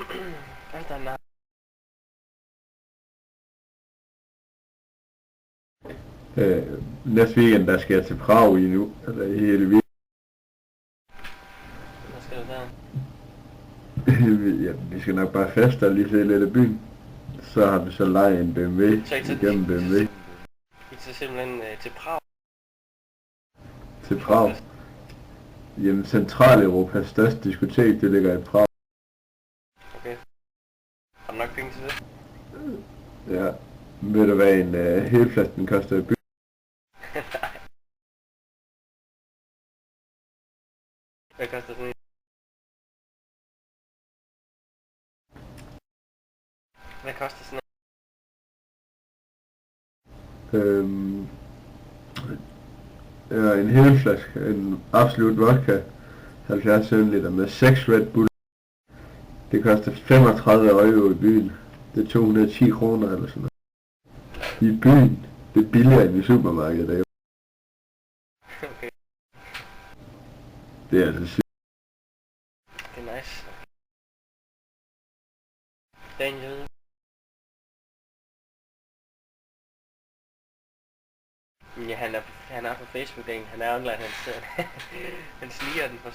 Alt er Næste weekend, der skal jeg til Prag i nu, eller i hele weekend. Hvad skal du der? Ja, vi skal nok bare feste og lige se lidt af byen. Så har vi så lejet en BMW Så ikke igennem BMW I tager simpelthen til Prag. til Prag. Jamen, Centraleuropas største diskotek, det ligger i Prag. Okay. Har du nok penge til det? Ja, ved du hvad en helflaske den koster i byen? Hvad koster sådan en? Hvad koster sådan Øhm, ja, en helflaske, en absolut vodka, 70 centiliter med 6 Red Bull. Det koster 35 euro i byen. Det er 210 kroner eller sådan noget. I byen, det er billigere end i supermarkedet. Ikke? Okay, Det er altså sygt. det er nice. Daniel. Ja, han er på Facebook, han er online, han sniger den for